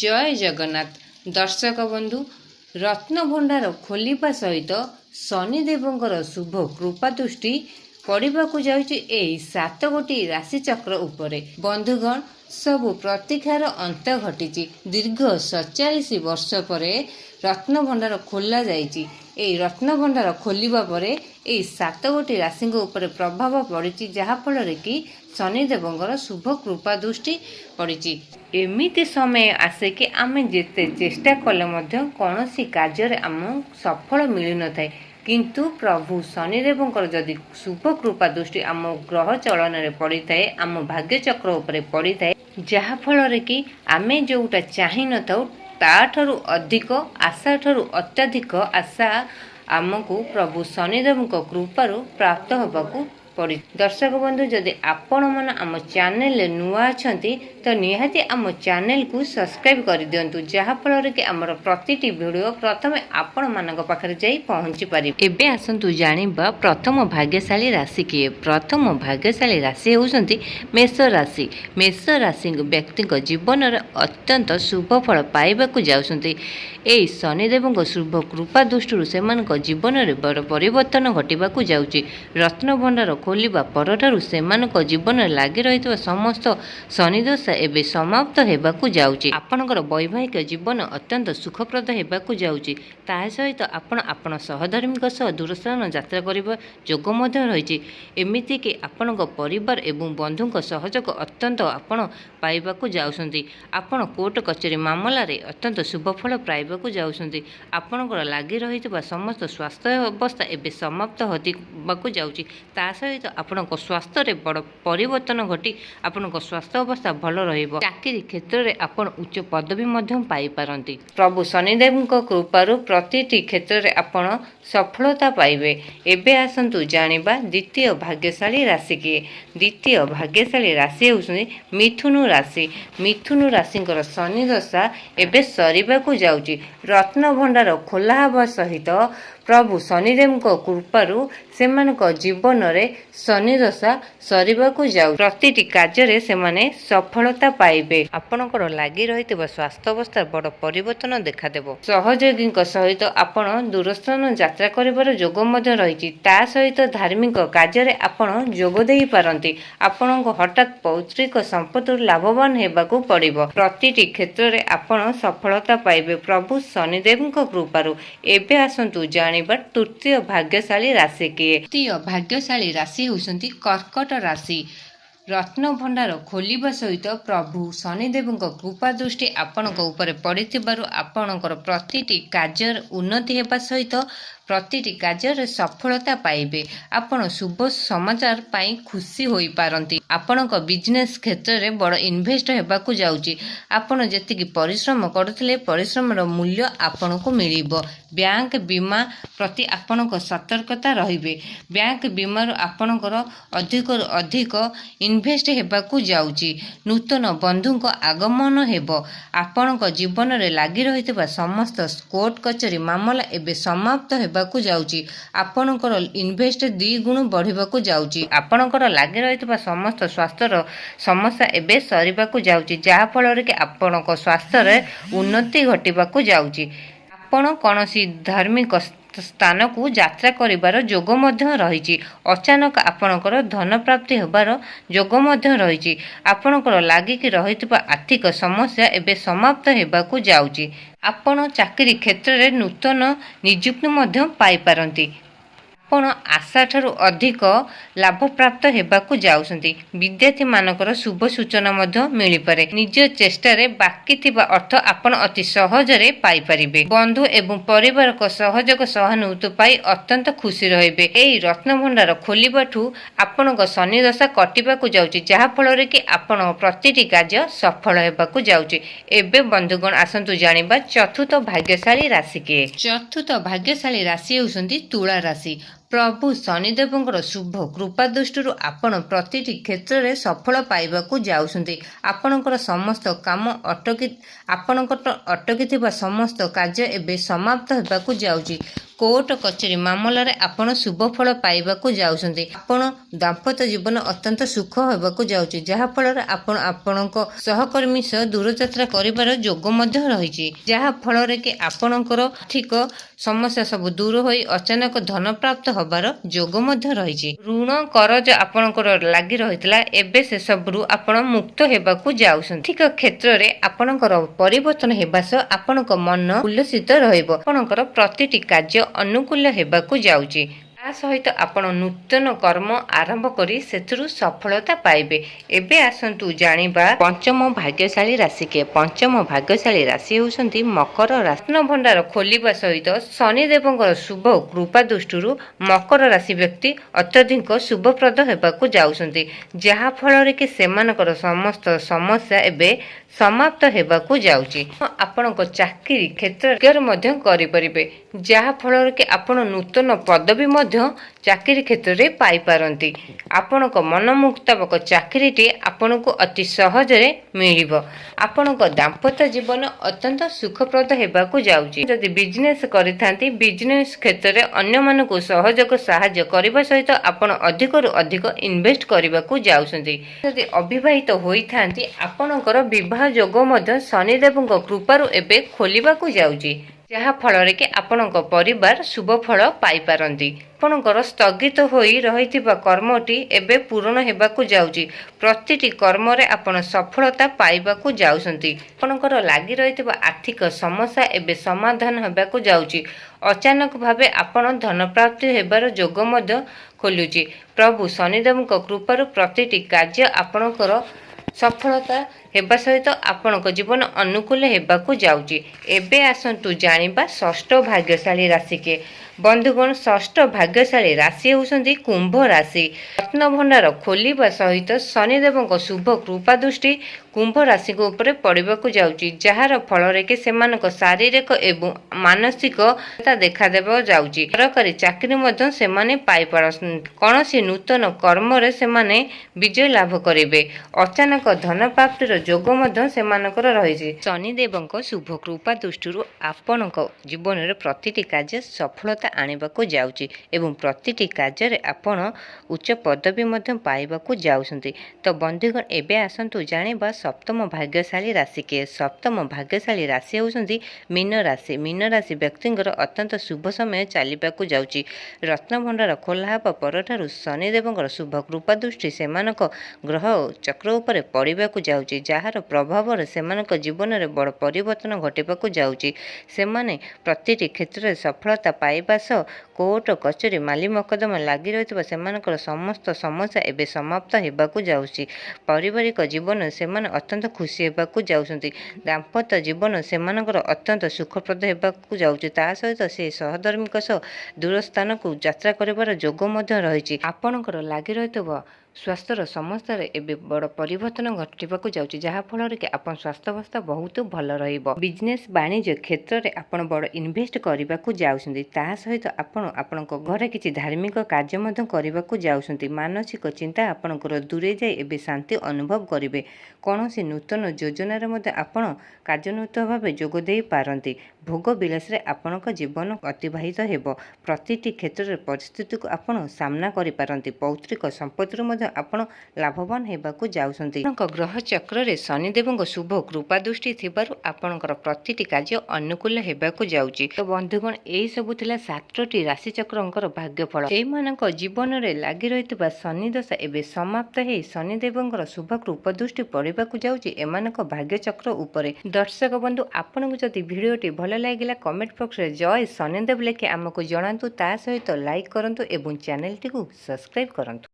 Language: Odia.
जय जगन्नाथ दर्शक बंधु रत्नभंडार खोलिबा सहित शनिदेवंकर शुभ कृपा दृष्टि पड़ाकू जाउछि एई 7 गोटी राशि चक्र उपरे। बंधुगण सबु प्रतीक्षार अंत घटी दीर्घ 47 वर्ष पर रत्नभंडार खोला जाइछि। एई रत्नभंडार खोलिबा परे एई 7 गोटी राशि उपरे प्रभाव पड़ी जहा फल कि शनिदेवंकर शुभ कृपा दृष्टि पड़ी। एमिति समय आसे कि आमे जेते चेष्टा कले मध्य कौनसी कार्य आम सफल मिल न थाए, किंतु प्रभु शनिदेवंकर जदि शुभ कृपा दृष्टि आम ग्रह चलन में पड़ी थाए, आम भाग्य चक्र उपरे पड़ी थाए, जहा फल कि आमे जोटा चाहि न थाउ ताठरू अधिक आशा ठरू अत्याधिक आशा आमको प्रभु शनिदेवंक कृपारू प्राप्त होबाकू पड़ी। दर्शक बंधु जदि आपण मन आम चैनल नुआ अछंती तो निहाती आम चैनल को सब्सक्राइब कर दियंतु, जहा फल कि आमर प्रतिटी वीडियो प्रथमे आपण मानक पाखरे जाई पहुंची पारि। एबे आसंतु जानिबा प्रथम भाग्यशाली राशि किए। प्रथम भाग्यशाली राशि होउसंती मेष राशि। मेष राशि व्यक्ति जीवन में अत्यंत शुभ फल पाइबाकू जाउसंती। एई शनिदेवंक शुभ कृपा दृष्टि से जीवन में बड़ परिवर्तन घटिबाकू जाउची। रत्नभंडार खोलिबा परठारु सेमानक जीवन में लागि रहितबा समस्त शनिदशा एबे समाप्त हेबाकू जाउची। आपणकर वैवाहिक जीवन अत्यंत सुखप्रद हेबाकू जाउची। ताहा सहित आपण सहधर्मीक सह दूरस्थान यात्रा करिबा जोग मध्य रहिछि। एमिति कि आपणक परिवार एवं बंधुक सहयोग अत्यंत आपण पाइबाकू जाउसंती। आपण कोर्ट कचेरी मामला रे अत्यंत शुभ फल पाइबाकू जाउसंती। आपणकर लागि रहितबा समस्त स्वास्थ्य अवस्था एबे समाप्त होतिबाकू जाउची। ता सहित आपणक स्वास्थ्य रे बड़ परिवर्तन घटी आपणक स्वास्थ्य अवस्था भल रहिबो। चाकरी क्षेत्र रे आपण उच्च पदवी मध्यम पाई पारंती। प्रभु शनिदेवंक कृपारू प्रतिटी क्षेत्र रे आपण सफलता पाइबे। एबे आसंतु जानिबा द्वितीय भाग्यशाली राशि किए। द्वितीय भाग्यशाली राशि होउछनी मिथुन राशि। मिथुन राशिंकर शनि दशा एबे सरिबाकू जाउची। रत्नभंडार खोला हवा सहित प्रभु शनिदेवंक कृपारू सेमानक जीवन में शनि दशा सरिबाकू जाउ। प्रतिटी कार्य सेमाने सफलता पाइबे। आपणकर लागि रहितबा स्वास्थ्य अवस्था बड़ परिवर्तन देखा देबो। सहयोगी सहित आपण दूरस्थान यात्रा करिबार जोग मध्य रहिछि। ता सहित धार्मिक कार्य रे आपण जोग देई पारंती। आपणक हठात पौत्रिक संपत्ति लाभवान हेबाकू पड़िबो। प्रतिटी क्षेत्र रे आपण सफलता पाइबे प्रभु शनिदेवंक कृपारू। एबे आसंतु जानिबा तृतीय भाग्यशाली राशि किए। तृतीय भाग्यशाली राशि होउसंती कर्कट राशि। रत्नभंडार खोलिबा सहित प्रभु शनिदेवंक कृपा दृष्टि आपणक उपरे पड़िथिबारु आपणकर प्रतिटी कार्य उन्नति हेबा सहित प्रतिटी कार्य सफलता पाइबे। आपण शुभ समाचार पाई खुशी होई पारंती। आपणक बिजनेस क्षेत्र में बड़ इन्वेस्ट हेबाकू जाउची। आपण जेतिकी परिश्रम करथिले परिश्रमर मूल्य आपणको मिलिबो। बैंक बीमा प्रति आपणक सतर्कता रहिबे। बैंक बीमार आपणकर अधिक इन्वेस्ट हेबाकू जाउची। नूतन बंधुक आगमन हेबो। आपणक जीवन में लागि रहितबा समस्त कोर्ट कचेरी मामला एबे समाप्त हेबाकू जाउची। आपणकर इन्वेस्ट 2 गुण बढ़िबाकू जाउची। आपणकर लागि रहितबा समस्त स्वास्थ्यर समस्या एबे सरिबाकू जाउची, जहा फल कि आपणक स्वास्थ्य रे उन्नति घटिबाकू जाउची। आपण कौनसी धार्मिक स्थान को यात्रा करिबार जोग मध्य रहिछि। अचानक आपणकर धन प्राप्ति होबार जोग मध्य रहिछि। आपणकर लागि कि रहितबा आर्थिक समस्या एबे समाप्त हेबाकू जाउछि। आपण चाकरी क्षेत्र में नूतन नियुक्ति मध्य पाई पारंती। आपण आशा ठरू अधिक लाभ प्राप्त हेबाकू जाउसंती। विद्यार्थी मानकर शुभ सूचना मध्य मिली पारे। निज चेष्टा रे बाकी थिबा अर्थ आपण अति सहज रे पाई परिबे। बंधु एवं परिवार को सहयोग सहानुभूति पाई अत्यंत खुशी रहिबे। एई रत्नभंडार खोलिबाठू आपणक शनि दशा कटिबाकू जाउची, जहा फल रे कि आपण प्रतिटी कार्य सफल हेबाकू जाउची। एबे बंधुगण आसंतु जानिबा चतुर्थ भाग्यशाली राशि के। चतुर्थ भाग्यशाली राशि होउसंती तुला राशि। प्रभु शनिदेवंकर शुभ कृपा दृष्टि आपण प्रतिटी क्षेत्र में सफल पाइबाकू जाउसंती। आपणकर समस्त काम अटकी समस्त कार्य एबे समाप्त हेबाकू जाउची। କୋର୍ଟ କଚେରୀ ମାମଲାରେ ଆପଣ ଶୁଭ ଫଳ ପାଇବାକୁ ଯାଉଛନ୍ତି। ଆପଣ ଦାମ୍ପତ୍ୟ ଜୀବନ ଅତ୍ୟନ୍ତ ସୁଖ ହେବାକୁ ଯାଉଛି, ଯାହାଫଳରେ ଆପଣ ଆପଣଙ୍କ ସହକର୍ମୀ ସହ ଦୂରଯାତ୍ରା କରିବାର ଯୋଗ ମଧ୍ୟ ରହିଛି, ଯାହା ଫଳରେ କି ଆପଣଙ୍କର ଆର୍ଥିକ ସମସ୍ୟା ସବୁ ଦୂର ହୋଇ ଅଚାନକ ଧନ ପ୍ରାପ୍ତ ହେବାର ଯୋଗ ମଧ୍ୟ ରହିଛି। ଋଣ କରଜ ଆପଣଙ୍କର ଲାଗି ରହିଥିଲା, ଏବେ ସେସବୁରୁ ଆପଣ ମୁକ୍ତ ହେବାକୁ ଯାଉଛନ୍ତି। ଆର୍ଥିକ କ୍ଷେତ୍ରରେ ଆପଣଙ୍କର ପରିବର୍ତ୍ତନ ହେବା ସହ ଆପଣଙ୍କ ମନ ଉଲ୍ଲସିତ ରହିବ। ଆପଣଙ୍କର ପ୍ରତିଟି କାର୍ଯ୍ୟ ଅନୁକୂଳ ହେବାକୁ ଯାଉଛି। ତା ସହିତ ଆପଣ ନୂତନ କର୍ମ ଆରମ୍ଭ କରି ସେଥିରୁ ସଫଳତା ପାଇବେ। ଏବେ ଆସନ୍ତୁ ଜାଣିବା ପଞ୍ଚମ ଭାଗ୍ୟଶାଳୀ ରାଶି କିଏ। ପଞ୍ଚମ ଭାଗ୍ୟଶାଳୀ ରାଶି ହେଉଛନ୍ତି ମକର ରାଶି। ରତ୍ନ ଭଣ୍ଡାର ଖୋଲିବା ସହିତ ଶନିଦେବଙ୍କର ଶୁଭ କୃପା ଦୃଷ୍ଟିରୁ ମକର ରାଶି ବ୍ୟକ୍ତି ଅତ୍ୟଧିକ ଶୁଭପ୍ରଦ ହେବାକୁ ଯାଉଛନ୍ତି, ଯାହାଫଳରେ କି ସେମାନଙ୍କର ସମସ୍ତ ସମସ୍ୟା ଏବେ ସମାପ୍ତ ହେବାକୁ ଯାଉଛି। ଆପଣଙ୍କ ଚାକିରି କ୍ଷେତ୍ରରେ ମଧ୍ୟ କରିପାରିବେ, ଯାହାଫଳରେ କି ଆପଣ ନୂତନ ପଦବୀ ମଧ୍ୟ ଚାକିରି କ୍ଷେତ୍ରରେ ପାଇପାରନ୍ତି। ଆପଣଙ୍କ ମନ ମୁତାବକ ଚାକିରିଟି ଆପଣଙ୍କୁ ଅତି ସହଜରେ ମିଳିବ। ଆପଣଙ୍କ ଦାମ୍ପତ୍ୟ ଜୀବନ ଅତ୍ୟନ୍ତ ସୁଖପ୍ରଦ ହେବାକୁ ଯାଉଛି। ଯଦି ବିଜନେସ୍ କରିଥାନ୍ତି, ବିଜନେସ୍ କ୍ଷେତ୍ରରେ ଅନ୍ୟମାନଙ୍କୁ ସହଯୋଗ ସାହାଯ୍ୟ କରିବା ସହିତ ଆପଣ ଅଧିକରୁ ଅଧିକ ଇନଭେଷ୍ଟ କରିବାକୁ ଯାଉଛନ୍ତି। ଯଦି ଅବିବାହିତ ହୋଇଥାନ୍ତି, ଆପଣଙ୍କର ବିବାହ ଯୋଗ ମଧ୍ୟ ଶନିଦେବଙ୍କ କୃପାରୁ ଏବେ ଖୋଲିବାକୁ ଯାଉଛି, ଯାହାଫଳରେ କି ଆପଣଙ୍କ ପରିବାର ଶୁଭ ଫଳ ପାଇପାରନ୍ତି। ଆପଣଙ୍କର ସ୍ଥଗିତ ହୋଇ ରହିଥିବା କର୍ମଟି ଏବେ ପୂରଣ ହେବାକୁ ଯାଉଛି। ପ୍ରତିଟି କର୍ମରେ ଆପଣ ସଫଳତା ପାଇବାକୁ ଯାଉଛନ୍ତି। ଆପଣଙ୍କର ଲାଗି ରହିଥିବା ଆର୍ଥିକ ସମସ୍ୟା ଏବେ ସମାଧାନ ହେବାକୁ ଯାଉଛି। ଅଚାନକ ଭାବେ ଆପଣ ଧନପ୍ରାପ୍ତି ହେବାର ଯୋଗ ମଧ୍ୟ ଖୋଲୁଛି। ପ୍ରଭୁ ଶନିଦେବଙ୍କ କୃପାରୁ ପ୍ରତିଟି କାର୍ଯ୍ୟ ଆପଣଙ୍କର ସଫଳତା ହେବା ସହିତ ଆପଣଙ୍କ ଜୀବନ ଅନୁକୂଳ ହେବାକୁ ଯାଉଛି। ଏବେ ଆସନ୍ତୁ ଜାଣିବା ଷଷ୍ଠ ଭାଗ୍ୟଶାଳୀ ରାଶି କିଏ। ବନ୍ଧୁଗଣ, ଷଷ୍ଠ ଭାଗ୍ୟଶାଳୀ ରାଶି ହେଉଛନ୍ତି କୁମ୍ଭ ରାଶି। ରତ୍ନ ଭଣ୍ଡାର ଖୋଲିବା ସହିତ ଶନିଦେବଙ୍କ ଶୁଭ କୃପା ଦୃଷ୍ଟି କୁମ୍ଭ ରାଶିଙ୍କ ଉପରେ ପଡ଼ିବାକୁ ଯାଉଛି, ଯାହାର ଫଳରେ କି ସେମାନଙ୍କ ଶାରୀରିକ ଏବଂ ମାନସିକ ଦେଖାଦେବାକୁ ଯାଉଛି। ସରକାରୀ ଚାକିରି ମଧ୍ୟ ସେମାନେ ପାଇପାରନ୍ତି। କୌଣସି ନୂତନ କର୍ମରେ ସେମାନେ ବିଜୟ ଲାଭ କରିବେ। ଅଚାନକ ଧନ ପ୍ରାପ୍ତିର ଯୋଗ ମଧ୍ୟ ସେମାନଙ୍କର ରହିଛି। ଶନିଦେବଙ୍କ ଶୁଭ କୃପା ଦୃଷ୍ଟିରୁ ଆପଣଙ୍କ ଜୀବନରେ ପ୍ରତିଟି କାର୍ଯ୍ୟ ସଫଳତା ଆଣିବାକୁ ଯାଉଛି ଏବଂ ପ୍ରତିଟି କାର୍ଯ୍ୟରେ ଆପଣ ଉଚ୍ଚ ପଦବୀ ମଧ୍ୟ ପାଇବାକୁ ଯାଉଛନ୍ତି। ତ ବନ୍ଧୁଗଣ, ଏବେ ଆସନ୍ତୁ ଜାଣିବା ସପ୍ତମ ଭାଗ୍ୟଶାଳୀ ରାଶି କିଏ। ସପ୍ତମ ଭାଗ୍ୟଶାଳୀ ରାଶି ହେଉଛନ୍ତି ମୀନ ରାଶି। ମୀନ ରାଶି ବ୍ୟକ୍ତିଙ୍କର ଅତ୍ୟନ୍ତ ଶୁଭ ସମୟ ଚାଲିବାକୁ ଯାଉଛି। ରତ୍ନଭଣ୍ଡାର ଖୋଲା ହେବା ପରଠାରୁ ଶନିଦେବଙ୍କର ଶୁଭ କୃପା ଦୃଷ୍ଟି ସେମାନଙ୍କ ଗ୍ରହ ଚକ୍ର ଉପରେ ପଡ଼ିବାକୁ ଯାଉଛି, ଯାହାର ପ୍ରଭାବରେ ସେମାନଙ୍କ ଜୀବନରେ ବଡ଼ ପରିବର୍ତ୍ତନ ଘଟିବାକୁ ଯାଉଛି। ସେମାନେ ପ୍ରତିଟି କ୍ଷେତ୍ରରେ ସଫଳତା ପାଇବା ସହ କୋର୍ଟ କଚେରୀ ମାଲି ମକଦ୍ଦମା ଲାଗି ରହିଥିବା ସେମାନଙ୍କର ସମସ୍ତ ସମସ୍ୟା ଏବେ ସମାପ୍ତ ହେବାକୁ ଯାଉଛି। ପାରିବାରିକ ଜୀବନରେ ସେମାନେ ଅତ୍ୟନ୍ତ ଖୁସି ହେବାକୁ ଯାଉଛନ୍ତି। ଦାମ୍ପତ୍ୟ ଜୀବନ ସେମାନଙ୍କର ଅତ୍ୟନ୍ତ ସୁଖପ୍ରଦ ହେବାକୁ ଯାଉଛି। ତା ସହିତ ସେ ସହଧର୍ମୀଙ୍କ ସହ ଦୂର ସ୍ଥାନକୁ ଯାତ୍ରା କରିବାର ଯୋଗ ମଧ୍ୟ ରହିଛି। ଆପଣଙ୍କର ଲାଗି ରହିଥିବା ସ୍ୱାସ୍ଥ୍ୟର ସମସ୍ୟାରେ ଏବେ ବଡ଼ ପରିବର୍ତ୍ତନ ଘଟିବାକୁ ଯାଉଛି, ଯାହାଫଳରେ କି ଆପଣ ସ୍ୱାସ୍ଥ୍ୟାବସ୍ଥା ବହୁତ ଭଲ ରହିବ। ବିଜନେସ୍ ବାଣିଜ୍ୟ କ୍ଷେତ୍ରରେ ଆପଣ ବଡ଼ ଇନଭେଷ୍ଟ କରିବାକୁ ଯାଉଛନ୍ତି। ତା ସହିତ ଆପଣ ଆପଣଙ୍କ ଘରେ କିଛି ଧାର୍ମିକ କାର୍ଯ୍ୟ ମଧ୍ୟ କରିବାକୁ ଯାଉଛନ୍ତି। ମାନସିକ ଚିନ୍ତା ଆପଣଙ୍କର ଦୂରେଇ ଯାଇ ଏବେ ଶାନ୍ତି ଅନୁଭବ କରିବେ। କୌଣସି ନୂତନ ଯୋଜନାରେ ମଧ୍ୟ ଆପଣ କାର୍ଯ୍ୟାନ୍ୱିତ ଭାବେ ଯୋଗ ଦେଇପାରନ୍ତି। ଭୋଗ ବିଳାସରେ ଆପଣଙ୍କ ଜୀବନ ଅତିବାହିତ ହେବ। ପ୍ରତିଟି କ୍ଷେତ୍ରରେ ପରିସ୍ଥିତିକୁ ଆପଣ ସାମ୍ନା କରିପାରନ୍ତି। ପୌତ୍ରିକ ସମ୍ପତ୍ତିରୁ ମଧ୍ୟ ଆପଣ ଲାଭବାନ ହେବାକୁ ଯାଉଛନ୍ତି। ଆପଣଙ୍କ ଗ୍ରହ ଚକ୍ରରେ ଶନିଦେବଙ୍କ ଶୁଭ କୃପା ଦୃଷ୍ଟି ଥିବାରୁ ଆପଣଙ୍କର ପ୍ରତିଟି କାର୍ଯ୍ୟ ଅନୁକୂଳ ହେବାକୁ ଯାଉଛି। ତ ବନ୍ଧୁଗଣ, ଏଇ ସବୁ ଥିଲା 7ଟି ରାଶିଚକ୍ରଙ୍କର ଭାଗ୍ୟଫଳ। ଏମାନଙ୍କ ଜୀବନରେ ଲାଗି ରହିଥିବା ଶନି ଦଶା ଏବେ ସମାପ୍ତ ହେଇ ଶନିଦେବଙ୍କର ଶୁଭ କୃପା ଦୃଷ୍ଟି ପଡ଼ିବାକୁ ଯାଉଛି ଏମାନଙ୍କ ଭାଗ୍ୟଚକ୍ର ଉପରେ। ଦର୍ଶକ ବନ୍ଧୁ, ଆପଣଙ୍କୁ ଯଦି ଭିଡ଼ିଓଟି ଭଲ ଲାଗିଲା କମେଣ୍ଟ ବକ୍ସରେ ଜୟ ଶନିଦେବ ଲେଖି ଆମକୁ ଜଣାନ୍ତୁ। ତା ସହିତ ଲାଇକ୍ କରନ୍ତୁ ଏବଂ ଚ୍ୟାନେଲଟିକୁ ସବସ୍କ୍ରାଇବ୍ କରନ୍ତୁ।